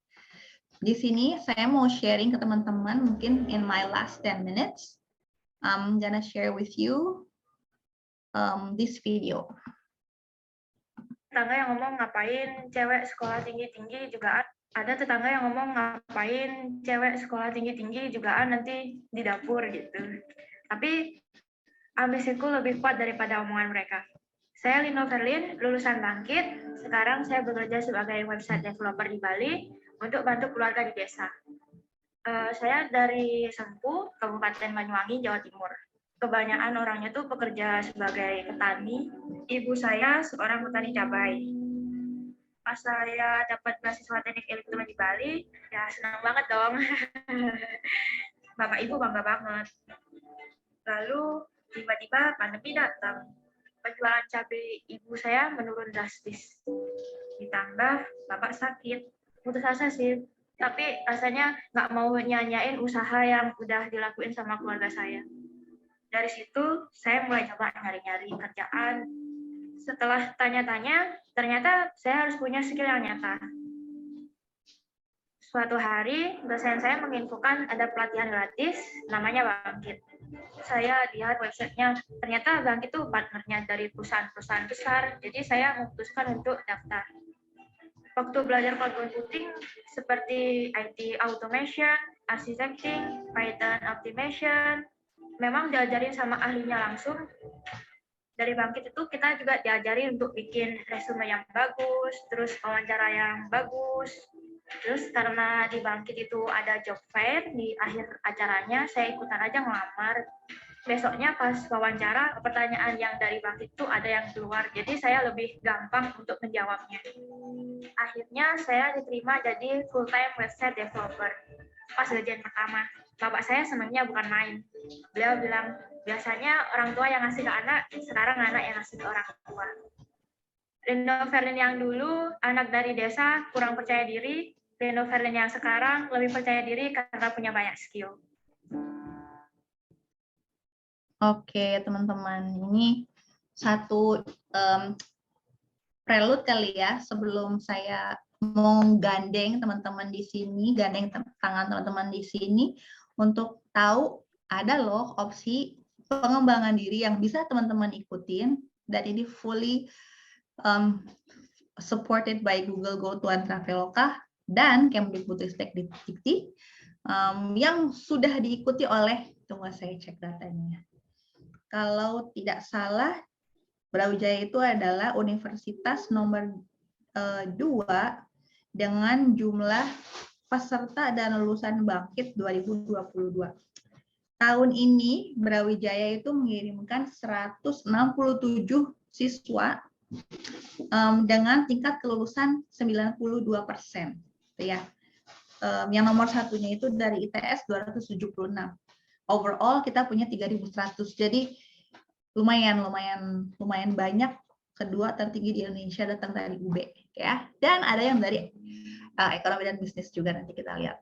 Di sini saya mau sharing ke teman-teman mungkin in my last 10 minutes. I'm gonna share with you this video. Tetangga yang ngomong ngapain cewek sekolah tinggi-tinggi juga ada tetangga yang ngomong ngapain cewek sekolah tinggi-tinggi juga nanti di dapur gitu. Tapi ambisiku lebih kuat daripada omongan mereka. Saya Lino Verlin, lulusan Bangkit. Sekarang saya bekerja sebagai website developer di Bali untuk bantu keluarga di desa. Saya dari Sempu, Kabupaten Banyuwangi, Jawa Timur. Kebanyakan orangnya tuh bekerja sebagai petani. Ibu saya seorang petani cabai. Pas saya dapat beasiswa teknik elektronik di Bali, ya senang banget dong. Bapak Ibu bangga banget. Lalu tiba-tiba pandemi datang. Penjualan cabai ibu saya menurun drastis. Ditambah bapak sakit. Putus asa sih. Tapi rasanya nggak mau nyanyain usaha yang udah dilakuin sama keluarga saya. Dari situ saya mulai coba nyari-nyari kerjaan. Setelah tanya-tanya, ternyata saya harus punya skill yang nyata. Suatu hari, dosen saya menginfokan ada pelatihan gratis, namanya Bangkit. Saya lihat websitenya, ternyata Bangkit itu partnernya dari perusahaan-perusahaan besar, jadi saya memutuskan untuk daftar. Waktu belajar cloud computing, seperti IT automation, architecting, Python optimization, memang diajarin sama ahlinya langsung. Dari Bangkit itu kita juga diajari untuk bikin resume yang bagus, terus wawancara yang bagus. Terus karena di Bangkit itu ada job fair, di akhir acaranya saya ikutan aja ngelamar. Besoknya pas wawancara, pertanyaan yang dari Bangkit itu ada yang keluar, jadi saya lebih gampang untuk menjawabnya. Akhirnya saya diterima jadi full-time website developer. Pas gajian pertama, bapak saya senangnya bukan main. Beliau bilang, biasanya orang tua yang ngasih ke anak, sekarang anak yang ngasih ke orang tua. Lino Verlin yang dulu, anak dari desa, kurang percaya diri. Lino Verlin yang sekarang lebih percaya diri karena punya banyak skill. Oke, teman-teman. Ini satu prelude kali ya sebelum saya menggandeng teman-teman di sini, gandeng tangan teman-teman di sini untuk tahu ada loh opsi pengembangan diri yang bisa teman-teman ikutin dan ini fully supported by Google GoTo and Traveloka dan Kemdikbudristek Dikti yang sudah diikuti oleh, tunggu saya cek datanya. Kalau tidak salah, Brawijaya itu adalah universitas nomor 2 dengan jumlah peserta dan lulusan Bangkit 2022. Tahun ini Brawijaya itu mengirimkan 167 siswa dengan tingkat kelulusan 92%. Ya. Yang nomor satunya itu dari ITS 276. Overall kita punya 3.100. Jadi lumayan banyak. Kedua tertinggi di Indonesia datang dari UB ya. Dan ada yang dari ekonomi dan bisnis juga, nanti kita lihat.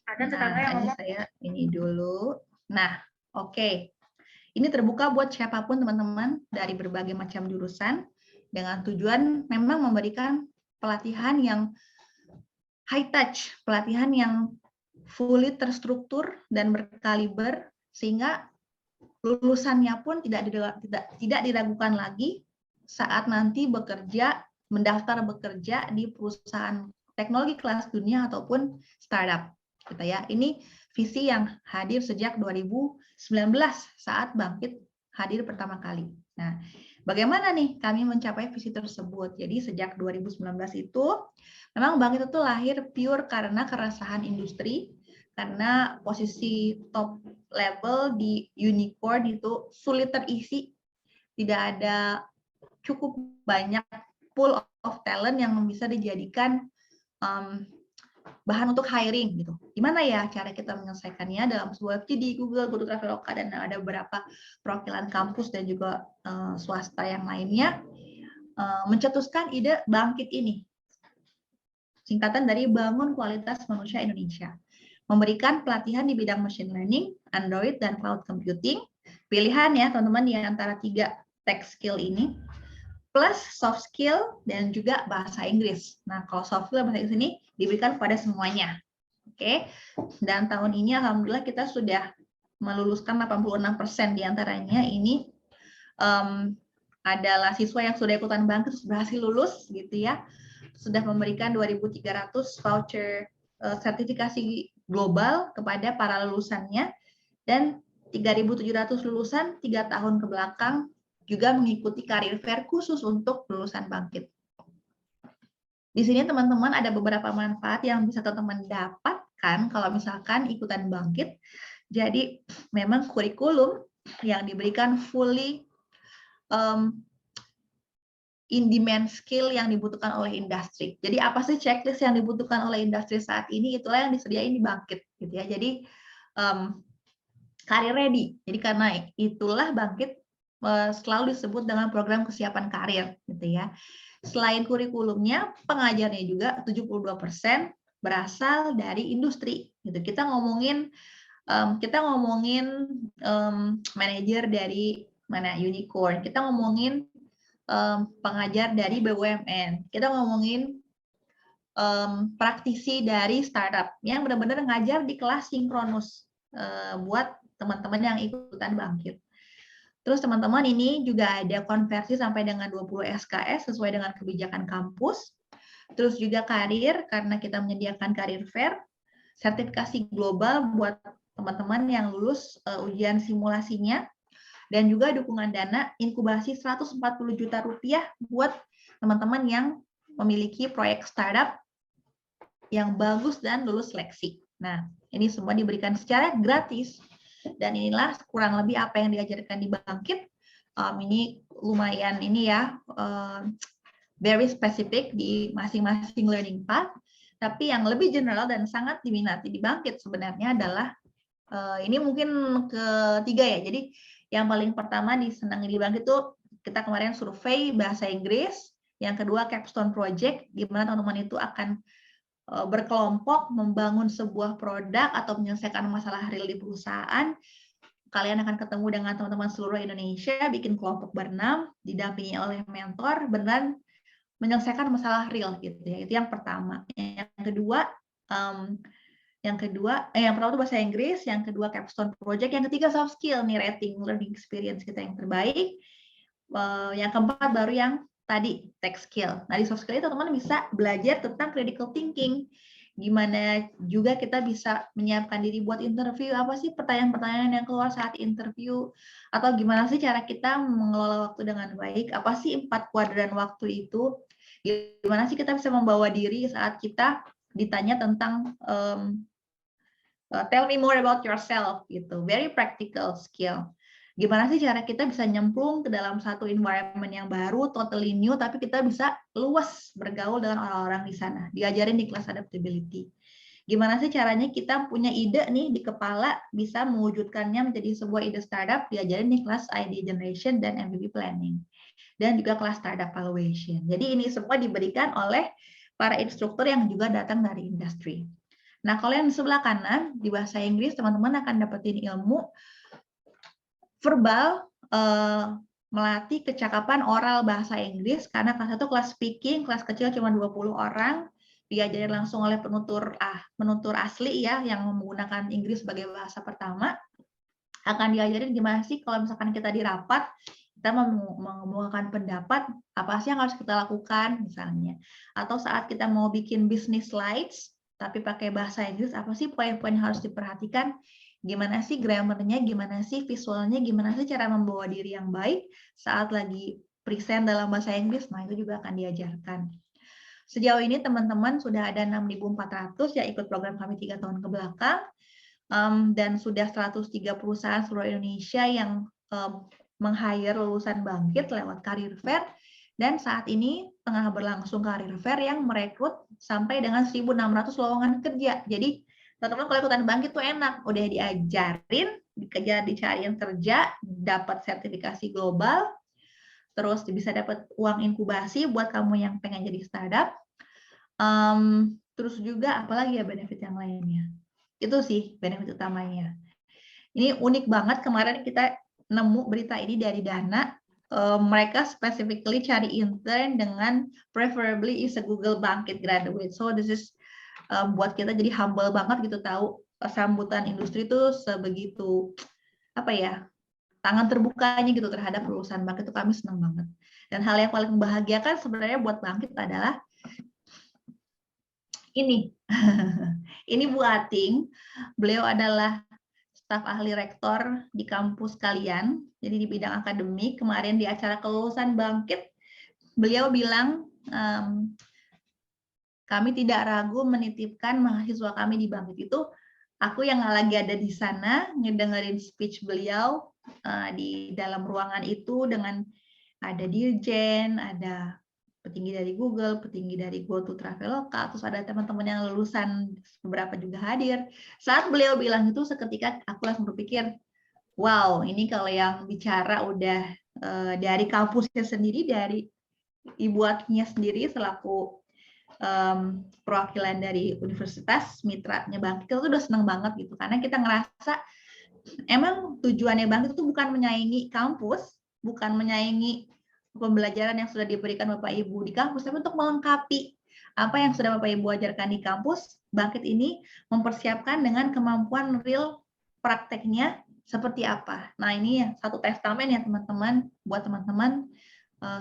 Ada tetangga yang ngomong, saya ini dulu. Nah, oke. Ini terbuka buat siapapun teman-teman dari berbagai macam jurusan dengan tujuan memang memberikan pelatihan yang high touch, pelatihan yang fully terstruktur dan berkaliber sehingga lulusannya pun tidak diragukan lagi saat nanti mendaftar bekerja di perusahaan teknologi kelas dunia ataupun startup, gitu ya. Ini visi yang hadir sejak 2019 saat Bangkit hadir pertama kali. Nah, bagaimana nih kami mencapai visi tersebut? Jadi sejak 2019 itu memang Bangkit itu lahir pure karena keresahan industri, karena posisi top level di unicorn itu sulit terisi, tidak ada cukup banyak pool of talent yang bisa dijadikan bahan untuk hiring gitu. Gimana ya cara kita menyelesaikannya dalam sebuah website di Google, Google Traveloka, dan ada beberapa perwakilan kampus dan juga swasta yang lainnya mencetuskan ide Bangkit ini. Singkatan dari Bangun Kualitas Manusia Indonesia. Memberikan pelatihan di bidang machine learning, Android, dan cloud computing. Pilihan ya teman-teman di antara 3 tech skill ini, plus soft skill dan juga bahasa Inggris. Nah, kalau soft skill bahasa Inggris ini diberikan kepada semuanya. Oke. Dan tahun ini alhamdulillah kita sudah meluluskan 86% di antaranya ini adalah siswa yang sudah ikutan Bangkit berhasil lulus gitu ya. Sudah memberikan 2.300 voucher sertifikasi global kepada para lulusannya, dan 3.700 lulusan 3 tahun ke belakang juga mengikuti karir fair khusus untuk lulusan Bangkit. Di sini teman-teman ada beberapa manfaat yang bisa teman-teman dapatkan kalau misalkan ikutan Bangkit. Jadi memang kurikulum yang diberikan fully in demand skill yang dibutuhkan oleh industri. Jadi apa sih checklist yang dibutuhkan oleh industri saat ini, itulah yang disediain di Bangkit gitu ya. Jadi career ready. Jadi karena itulah Bangkit selalu disebut dengan program kesiapan karir gitu ya. Selain kurikulumnya, pengajarnya juga 72% berasal dari industri gitu. Kita ngomongin manajer dari mana unicorn, kita ngomongin pengajar dari BUMN, kita ngomongin praktisi dari startup yang benar-benar ngajar di kelas sinkronus buat teman-teman yang ikutan Bangkit. Terus teman-teman ini juga ada konversi sampai dengan 20 SKS sesuai dengan kebijakan kampus. Terus juga karir, karena kita menyediakan karir fair, sertifikasi global buat teman-teman yang lulus ujian simulasinya, dan juga dukungan dana inkubasi 140 juta rupiah buat teman-teman yang memiliki proyek startup yang bagus dan lulus seleksi. Nah, ini semua diberikan secara gratis. Dan inilah kurang lebih apa yang diajarkan di Bangkit. Ini lumayan ini ya, very specific di masing-masing learning path. Tapi yang lebih general dan sangat diminati di Bangkit sebenarnya adalah ini mungkin ketiga ya. Jadi yang paling pertama disenangi di Bangkit itu kita kemarin survei bahasa Inggris. Yang kedua capstone project, di mana teman-teman itu akan berkelompok membangun sebuah produk atau menyelesaikan masalah real di perusahaan. Kalian akan ketemu dengan teman-teman seluruh Indonesia, bikin kelompok berenam, didampingi oleh mentor, beneran menyelesaikan masalah real gitu ya. Itu yang pertama. Yang pertama itu bahasa Inggris, yang kedua capstone project, yang ketiga soft skill nih, rating learning experience kita yang terbaik. Yang keempat baru yang tadi tech skill. Nah, di soft skill itu teman-teman bisa belajar tentang critical thinking. Gimana juga kita bisa menyiapkan diri buat interview, apa sih pertanyaan-pertanyaan yang keluar saat interview, atau gimana sih cara kita mengelola waktu dengan baik, apa sih 4 kuadran waktu itu, gimana sih kita bisa membawa diri saat kita ditanya tentang tell me more about yourself gitu, very practical skill. Gimana sih cara kita bisa nyemplung ke dalam satu environment yang baru, totally new, tapi kita bisa luas bergaul dengan orang-orang di sana. Diajarin di kelas adaptability. Gimana sih caranya kita punya ide nih di kepala, bisa mewujudkannya menjadi sebuah ide startup, diajarin di kelas idea generation dan MVP planning. Dan juga kelas startup valuation. Jadi ini semua diberikan oleh para instruktur yang juga datang dari industri. Nah, kalau yang di sebelah kanan, di bahasa Inggris, teman-teman akan dapetin ilmu verbal, melatih kecakapan oral bahasa Inggris, karena kelas 1 kelas speaking, kelas kecil cuma 20 orang, diajarin langsung oleh penutur asli ya, yang menggunakan Inggris sebagai bahasa pertama. Akan diajarin gimana sih kalau misalkan kita di rapat, kita mengemukakan pendapat, apa sih yang harus kita lakukan misalnya. Atau saat kita mau bikin business slides, tapi pakai bahasa Inggris, apa sih poin-poin yang harus diperhatikan, gimana sih grammarnya, gimana sih visualnya, gimana sih cara membawa diri yang baik saat lagi present dalam bahasa Inggris, nah itu juga akan diajarkan. Sejauh ini teman-teman sudah ada 6.400 yang ikut program kami 3 tahun ke belakang, dan sudah 103 perusahaan seluruh Indonesia yang meng-hire lulusan Bangkit lewat Career Fair, Dan saat ini tengah berlangsung karir fair yang merekrut sampai dengan 1.600 lowongan kerja. Jadi teman-teman kalau ikutan Bangkit tuh enak, udah diajarin, dicariin kerja, dapat sertifikasi global, terus bisa dapat uang inkubasi buat kamu yang pengen jadi startup. Terus juga apalagi ya benefit yang lainnya. Itu sih benefit utamanya. Ini unik banget, kemarin kita nemu berita ini dari Dana. Mereka specifically cari intern dengan preferably is a Google Bangkit graduate. So this is buat kita jadi humble banget gitu, tahu sambutan industri itu sebegitu apa ya, tangan terbukanya gitu terhadap lulusan Bangkit. Itu kami senang banget. Dan hal yang paling membahagiakan sebenarnya buat Bangkit adalah ini. Ini Bu Ating, beliau adalah staf ahli rektor di kampus kalian, jadi di bidang akademik. Kemarin di acara kelulusan Bangkit, beliau bilang, kami tidak ragu menitipkan mahasiswa kami di Bangkit. Itu aku yang lagi ada di sana, ngedengerin speech beliau di dalam ruangan itu dengan ada dirjen, ada petinggi dari Google, petinggi dari GoTo Traveloka, terus ada teman-teman yang lulusan beberapa juga hadir. Saat beliau bilang itu, seketika aku langsung berpikir, wow, ini kalau yang bicara udah dari kampusnya sendiri, dari Ibu Atinya sendiri selaku perwakilan dari universitas mitranya Bangkit, itu udah seneng banget gitu, karena kita ngerasa emang tujuannya Bangkit itu bukan menyaingi kampus, bukan menyaingi pembelajaran yang sudah diberikan Bapak Ibu di kampus, tapi untuk melengkapi apa yang sudah Bapak Ibu ajarkan di kampus. Bangkit ini mempersiapkan dengan kemampuan real prakteknya seperti apa. Nah, ini satu testamen ya teman-teman, buat teman-teman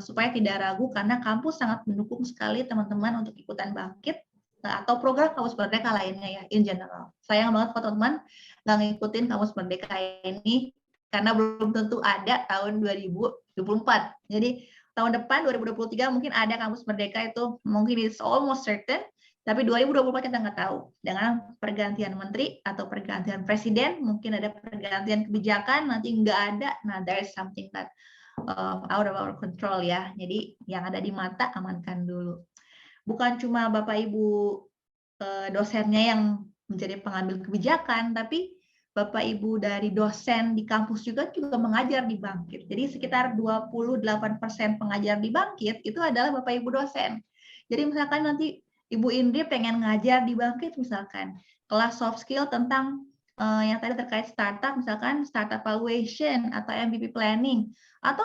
supaya tidak ragu, karena kampus sangat mendukung sekali teman-teman untuk ikutan Bangkit atau program Kampus Merdeka lainnya ya, in general. Sayang banget kalau teman-teman nggak ngikutin Kampus Merdeka ini, karena belum tentu ada tahun 2024. Jadi tahun depan 2023 mungkin ada Kampus Merdeka, itu mungkin it's almost certain, tapi 2024 kita nggak tahu. Dengan pergantian menteri atau pergantian presiden, mungkin ada pergantian kebijakan, nanti nggak ada. Nah, there is something that out of our control ya. Jadi yang ada di mata amankan dulu. Bukan cuma Bapak Ibu dosennya yang menjadi pengambil kebijakan, tapi Bapak Ibu dari dosen di kampus juga mengajar di Bangkit. Jadi sekitar 28% pengajar di Bangkit itu adalah Bapak Ibu dosen. Jadi misalkan nanti Ibu Indri pengen ngajar di Bangkit, misalkan kelas soft skill tentang yang tadi terkait startup, misalkan startup valuation atau MVP planning, atau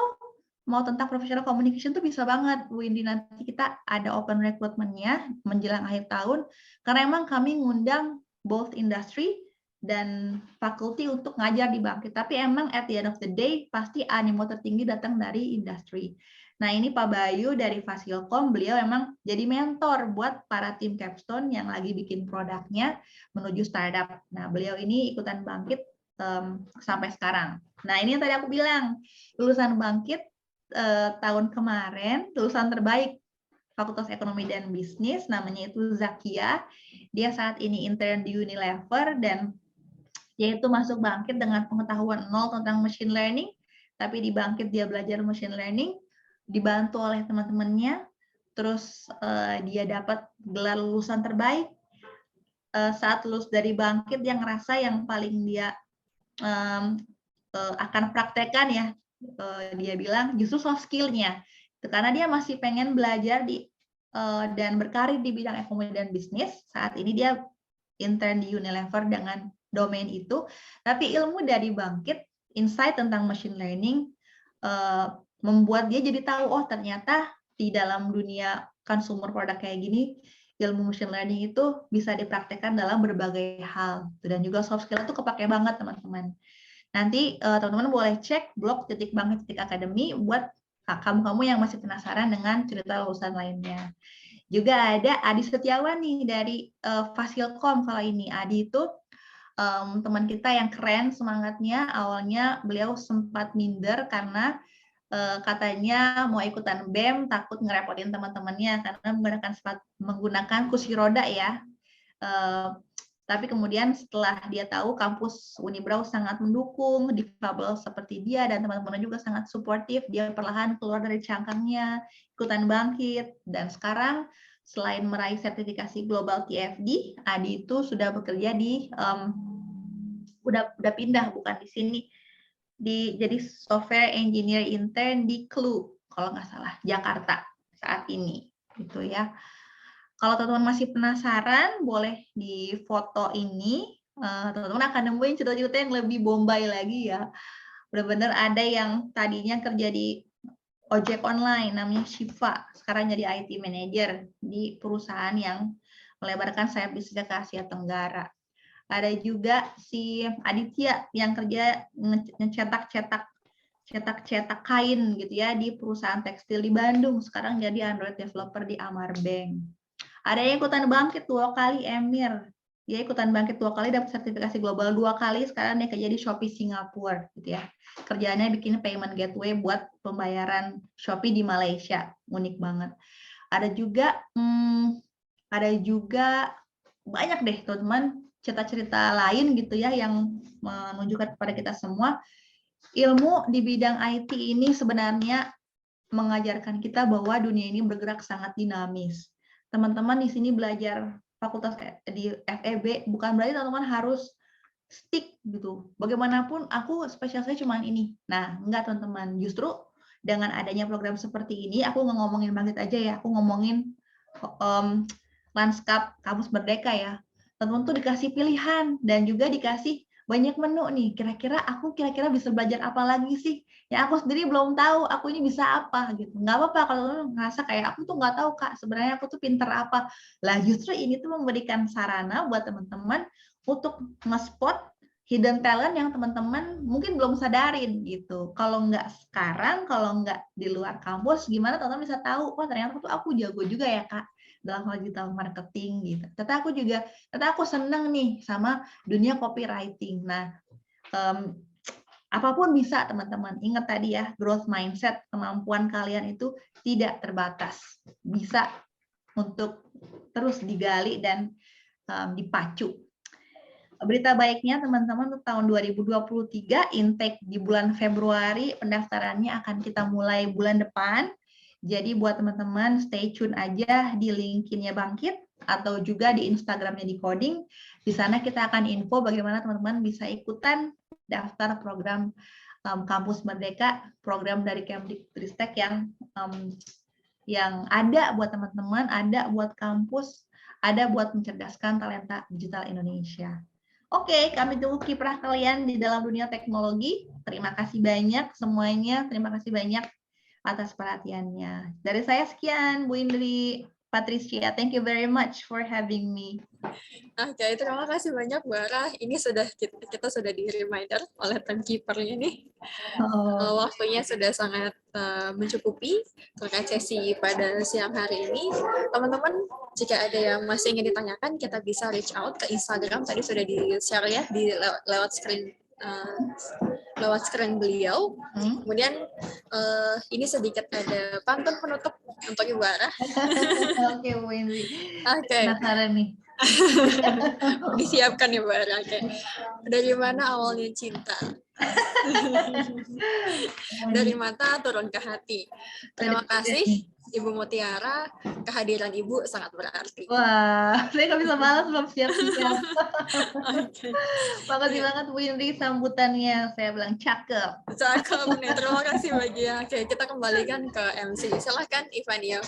mau tentang professional communication tuh bisa banget Bu Indi. Nanti kita ada open recruitment-nya menjelang akhir tahun, karena emang kami ngundang both industry dan fakulti untuk ngajar di Bangkit. Tapi emang at the end of the day pasti animo tertinggi datang dari industri. Nah, ini Pak Bayu dari Fasilkom, beliau emang jadi mentor buat para tim Capstone yang lagi bikin produknya menuju startup. Nah, beliau ini ikutan Bangkit sampai sekarang. Nah, ini yang tadi aku bilang, lulusan Bangkit tahun kemarin, lulusan terbaik Fakultas Ekonomi dan Bisnis, namanya itu Zakia. Dia saat ini intern di Unilever, dan dia itu masuk Bangkit dengan pengetahuan nol tentang machine learning, tapi di Bangkit dia belajar machine learning, dibantu oleh teman-temannya, terus dia dapat gelar lulusan terbaik. Saat lulus dari Bangkit, dia ngerasa yang paling dia akan praktekkan ya, dia bilang justru soft skill-nya, karena dia masih pengen belajar dan berkarir di bidang ekonomi dan bisnis. Saat ini dia intern di Unilever dengan domain itu, tapi ilmu dari Bangkit, insight tentang machine learning, membuat dia jadi tahu, oh ternyata di dalam dunia consumer product kayak gini, ilmu machine learning itu bisa dipraktekkan dalam berbagai hal. Dan juga soft skill itu kepake banget teman-teman. Nanti teman-teman boleh cek blog @bangkit.academy buat kamu-kamu yang masih penasaran dengan cerita lulusan lainnya. Juga ada Adi Setiawan nih dari Fasilkom. Kalau ini Adi itu teman kita yang keren semangatnya. Awalnya beliau sempat minder karena katanya mau ikutan BEM, takut ngerepotin teman-temannya karena menggunakan kursi roda ya. Tapi kemudian setelah dia tahu kampus Unibrau sangat mendukung difabel seperti dia dan teman-teman juga sangat suportif, dia perlahan keluar dari cangkangnya, ikutan bangkit. Dan sekarang selain meraih sertifikasi Global TFD, Adi itu sudah bekerja di udah pindah, bukan di sini, jadi software engineer intern di Clue kalau nggak salah, Jakarta saat ini gitu ya. Kalau teman-teman masih penasaran, boleh di foto ini, teman-teman akan nemuin cerita-cerita yang lebih bombay lagi ya. Benar-benar ada yang tadinya kerja di ojek online, namanya Shiva, sekarang jadi IT manager di perusahaan yang melebarkan sayap bisnisnya ke Asia Tenggara. Ada juga si Aditya yang kerja cetak kain gitu ya di perusahaan tekstil di Bandung, sekarang jadi Android developer di Amarbank. Ada yang ikutan bangkit 2 kali, Emir. Dia ikutan bangkit 2 kali, dapat sertifikasi global 2 kali, sekarang dia kerja di Shopee Singapura gitu ya. Kerjaannya bikin payment gateway buat pembayaran Shopee di Malaysia. Unik banget. Ada juga banyak deh teman-teman cerita-cerita lain gitu ya yang menunjukkan kepada kita semua ilmu di bidang IT ini sebenarnya mengajarkan kita bahwa dunia ini bergerak sangat dinamis. Teman-teman di sini belajar fakultas di FEB bukan berarti teman-teman harus stick gitu. Bagaimanapun aku spesialisnya cuma ini. Nah, enggak teman-teman. Justru dengan adanya program seperti ini, aku nggak ngomongin bangkit aja ya. Aku ngomongin lanskap kampus Merdeka ya. Teman-teman tuh dikasih pilihan dan juga dikasih banyak menu nih. Kira-kira bisa belajar apa lagi sih? Ya aku sendiri belum tahu aku ini bisa apa gitu. Nggak apa-apa kalau teman ngerasa kayak aku tuh nggak tahu Kak, sebenarnya aku tuh pinter apa. Lah justru ini tuh memberikan sarana buat teman-teman untuk nge-spot hidden talent yang teman-teman mungkin belum sadarin gitu. Kalau nggak sekarang, kalau nggak di luar kampus, gimana teman-teman bisa tahu, wah ternyata tuh aku jago juga ya Kak dalam hal digital marketing gitu. Ternyata aku seneng nih sama dunia copywriting. Nah, apapun bisa teman-teman. Ingat tadi ya, growth mindset, kemampuan kalian itu tidak terbatas. Bisa untuk terus digali dan dipacu. Berita baiknya teman-teman untuk tahun 2023 intake di bulan Februari, pendaftarannya akan kita mulai bulan depan. Jadi buat teman-teman stay tune aja di LinkedIn-nya Bangkit atau juga di Instagram-nya Decoding. Di sana kita akan info bagaimana teman-teman bisa ikutan daftar program Kampus Merdeka, program dari Kemdikbudristek yang ada buat teman-teman, ada buat kampus, ada buat mencerdaskan talenta digital Indonesia. Oke, kami tunggu kiprah kalian di dalam dunia teknologi. Terima kasih banyak semuanya. Terima kasih banyak atas perhatiannya. Dari saya sekian, Bu Indri, Patricia. Thank you very much for having me. Oke, terima kasih banyak Bu Ara. Ini kita sudah di reminder oleh timekeeper-nya nih. Waktunya sudah sangat mencukupi terkait sesi pada siang hari ini. Teman-teman, jika ada yang masih ingin ditanyakan, kita bisa reach out ke Instagram. Tadi sudah di-share ya di lewat screen beliau. Kemudian ini sedikit ada pantun penutup untuk Ibu Ara. Oke, Bu Indri. Oke. Penasaran nih. Disiapkan ya, Bu Ara. Oke. Dari mana awalnya cinta? Dari mata turun ke hati. Terima kasih Ibu Mutiara, kehadiran Ibu sangat berarti. Wah, saya nggak bisa balas, belum siap-siap. Okay. Makasih banget Bu Indri sambutannya, saya bilang cakep. Cakep nih, terima kasih Mbak Gia. Oke, kita kembalikan ke MC. Silahkan Ivania.